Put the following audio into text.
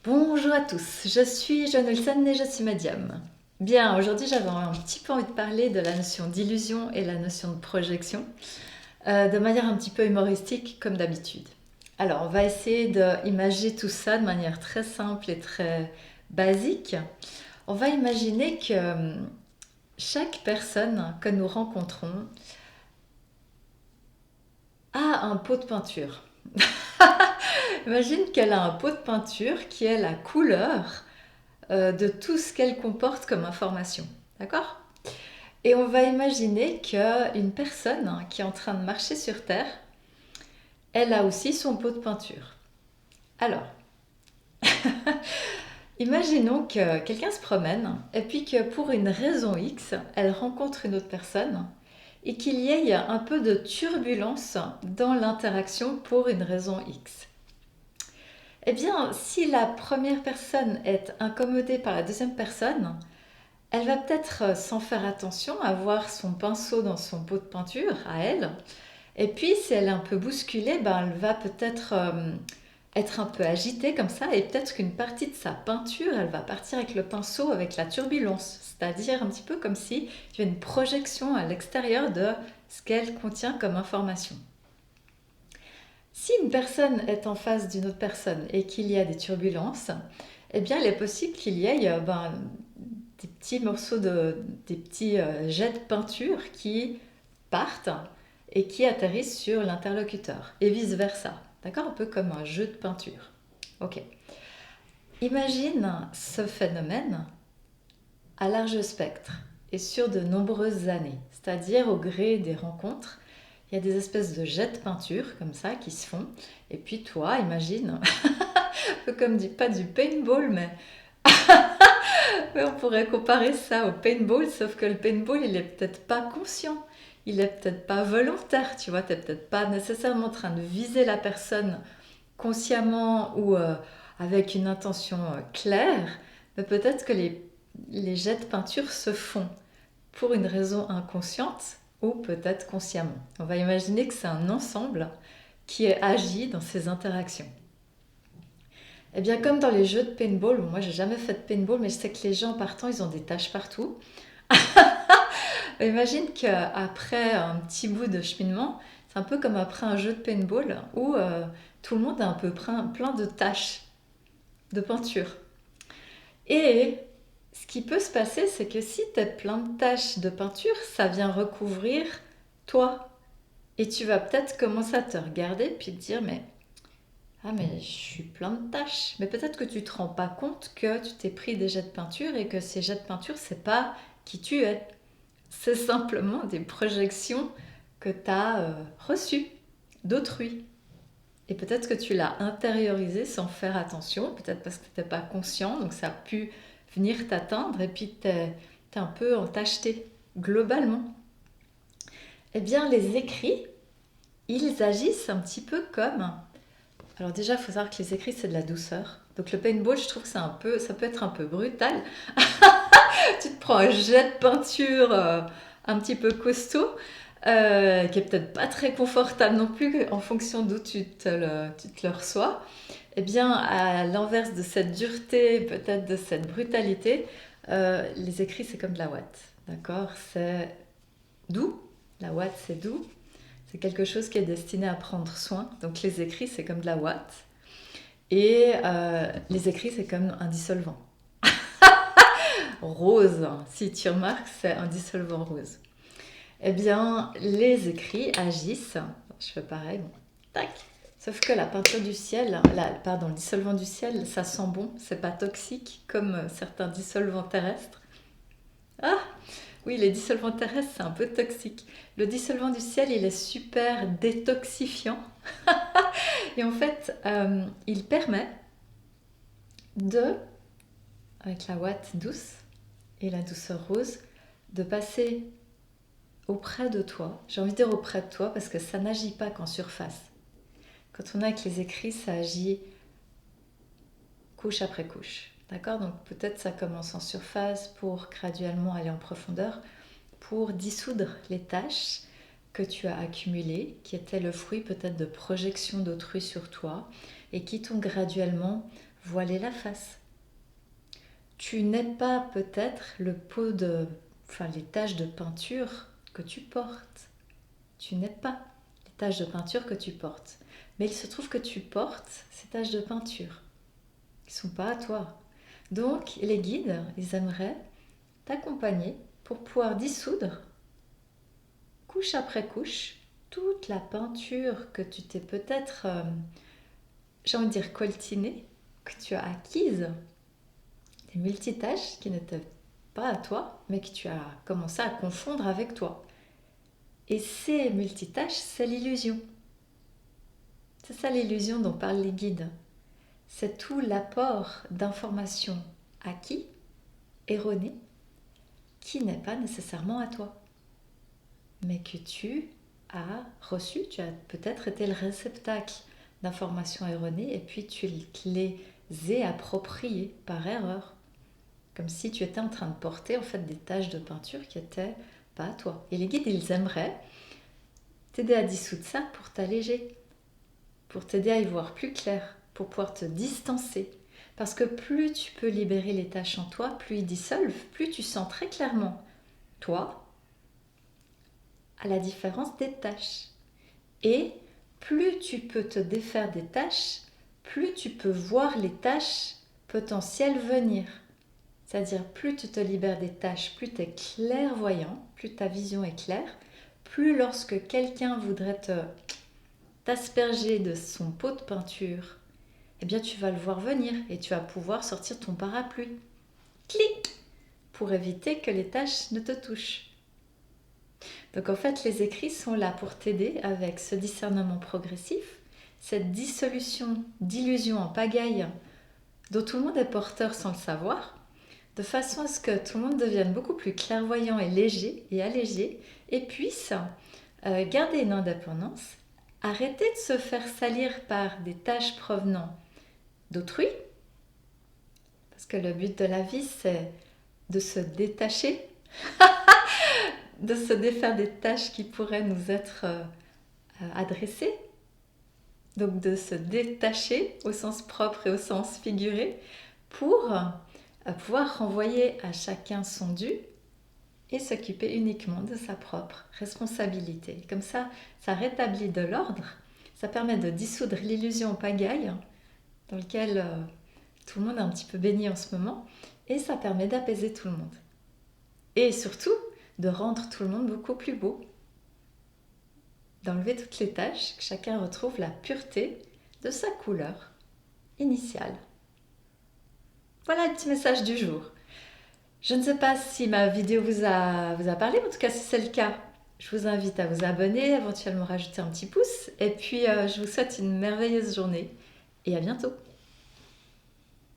Bonjour à tous, je suis Joanne Olsen et je suis médium. Bien, aujourd'hui j'avais un petit peu envie de parler de la notion d'illusion et la notion de projection, de manière un petit peu humoristique comme d'habitude. Alors on va essayer d'imaginer tout ça de manière très simple et très basique. On va imaginer que chaque personne que nous rencontrons a un pot de peinture. Imagine qu'elle a un pot de peinture qui est la couleur de tout ce qu'elle comporte comme information. D'accord? Et on va imaginer qu'une personne qui est en train de marcher sur Terre, elle a aussi son pot de peinture. Alors, imaginons que quelqu'un se promène et puis que pour une raison X, elle rencontre une autre personne et qu'il y ait un peu de turbulence dans l'interaction pour une raison X. Eh bien, si la première personne est incommodée par la deuxième personne, elle va peut-être sans faire attention avoir son pinceau dans son pot de peinture à elle. Et puis si elle est un peu bousculée, ben, elle va peut-être être un peu agitée comme ça et peut-être qu'une partie de sa peinture, elle va partir avec le pinceau avec la turbulence. C'est-à-dire un petit peu comme si il y avait une projection à l'extérieur de ce qu'elle contient comme information. Si une personne est en face d'une autre personne et qu'il y a des turbulences, eh bien il est possible qu'il y ait des petits morceaux des petits jets de peinture qui partent et qui atterrissent sur l'interlocuteur et vice versa. D'accord? Un peu comme un jeu de peinture. Ok. Imagine ce phénomène à large spectre et sur de nombreuses années, c'est-à-dire au gré des rencontres. Il y a des espèces de jets de peinture comme ça qui se font. Et puis toi, imagine, un peu comme pas du paintball, mais on pourrait comparer ça au paintball, sauf que le paintball, il est peut-être pas conscient, il est peut-être pas volontaire, tu vois, t'es peut-être pas nécessairement en train de viser la personne consciemment ou avec une intention claire, mais peut-être que les jets de peinture se font pour une raison inconsciente ou peut-être consciemment. On va imaginer que c'est un ensemble qui agit dans ces interactions. Eh bien, comme dans les jeux de paintball, moi j'ai jamais fait de paintball, mais je sais que les gens partant, ils ont des taches partout. Imagine qu'après un petit bout de cheminement, c'est un peu comme après un jeu de paintball où tout le monde a un peu plein de taches de peinture. Et ce qui peut se passer, c'est que si tu as plein de taches de peinture, ça vient recouvrir toi. Et tu vas peut-être commencer à te regarder puis te dire mais je suis plein de taches. Mais peut-être que tu te rends pas compte que tu t'es pris des jets de peinture et que ces jets de peinture, c'est pas qui tu es. C'est simplement des projections que tu as reçues d'autrui. Et peut-être que tu l'as intériorisé sans faire attention, peut-être parce que tu n'étais pas conscient, donc ça a pu venir t'atteindre et puis tu es un peu entacheté globalement. Eh bien, les écrits, ils agissent un petit peu comme... Alors déjà, il faut savoir que les écrits, c'est de la douceur. Donc le paintball, je trouve que ça peut être un peu brutal. Tu te prends un jet de peinture un petit peu costaud, qui est peut-être pas très confortable non plus en fonction d'où tu te le reçois. Eh bien, à l'inverse de cette dureté, peut-être de cette brutalité, les écrits, c'est comme de la ouate. D'accord? C'est doux. La ouate, c'est doux. C'est quelque chose qui est destiné à prendre soin. Donc les écrits, c'est comme de la ouate. Et les écrits, c'est comme un dissolvant. Rose, si tu remarques, c'est un dissolvant rose. Eh bien, les écrits agissent. Je fais pareil. Bon. Tac. Sauf que la peinture du ciel, le dissolvant du ciel, ça sent bon. C'est pas toxique comme certains dissolvants terrestres. Ah, oui, les dissolvants terrestres, c'est un peu toxique. Le dissolvant du ciel, il est super détoxifiant. Et en fait, il permet de, avec la ouate douce et la douceur rose, de passer auprès de toi. J'ai envie de dire auprès de toi parce que ça n'agit pas qu'en surface. Quand on a avec les écrits, ça agit couche après couche. D'accord? Donc peut-être ça commence en surface pour graduellement aller en profondeur, pour dissoudre les tâches que tu as accumulées, qui étaient le fruit peut-être de projections d'autrui sur toi et qui t'ont graduellement voiler la face. Tu n'es pas peut-être les taches de peinture que tu portes. Tu n'es pas les taches de peinture que tu portes. Mais il se trouve que tu portes ces taches de peinture qui ne sont pas à toi. Donc, les guides, ils aimeraient t'accompagner pour pouvoir dissoudre, couche après couche, toute la peinture que tu t'es peut-être, j'ai envie de dire, coltinée, que tu as acquise, des multitâches qui n'étaient pas à toi, mais que tu as commencé à confondre avec toi. Et ces multitâches, c'est l'illusion. C'est ça l'illusion dont parlent les guides. C'est tout l'apport d'informations acquis, erronées, qui n'est pas nécessairement à toi, mais que tu as reçu, tu as peut-être été le réceptacle d'informations erronées et puis tu les as appropriées par erreur, comme si tu étais en train de porter en fait des taches de peinture qui n'étaient pas à toi. Et les guides, ils aimeraient t'aider à dissoudre ça pour t'alléger, pour t'aider à y voir plus clair, pour pouvoir te distancer. Parce que plus tu peux libérer les tâches en toi, plus ils dissolvent, plus tu sens très clairement toi, à la différence des tâches. Et plus tu peux te défaire des tâches, plus tu peux voir les tâches potentielles venir. C'est-à-dire plus tu te libères des tâches, plus tu es clairvoyant, plus ta vision est claire, plus lorsque quelqu'un voudrait t'asperger de son pot de peinture, eh bien tu vas le voir venir et tu vas pouvoir sortir ton parapluie. Clic! Pour éviter que les tâches ne te touchent. Donc en fait, les écrits sont là pour t'aider avec ce discernement progressif, cette dissolution d'illusions en pagaille dont tout le monde est porteur sans le savoir, de façon à ce que tout le monde devienne beaucoup plus clairvoyant et léger et allégé et puisse garder une indépendance, arrêter de se faire salir par des tâches provenant d'autrui, parce que le but de la vie, c'est de se détacher, de se défaire des tâches qui pourraient nous être adressées, donc de se détacher au sens propre et au sens figuré, pour pouvoir renvoyer à chacun son dû et s'occuper uniquement de sa propre responsabilité. Comme ça rétablit de l'ordre, ça permet de dissoudre l'illusion pagaille dans laquelle tout le monde est un petit peu baigné en ce moment, et ça permet d'apaiser tout le monde. Et surtout, de rendre tout le monde beaucoup plus beau, d'enlever toutes les taches, que chacun retrouve la pureté de sa couleur initiale. Voilà le petit message du jour. Je ne sais pas si ma vidéo vous a parlé, mais en tout cas si c'est le cas, je vous invite à vous abonner, éventuellement rajouter un petit pouce, et puis je vous souhaite une merveilleuse journée, et à bientôt.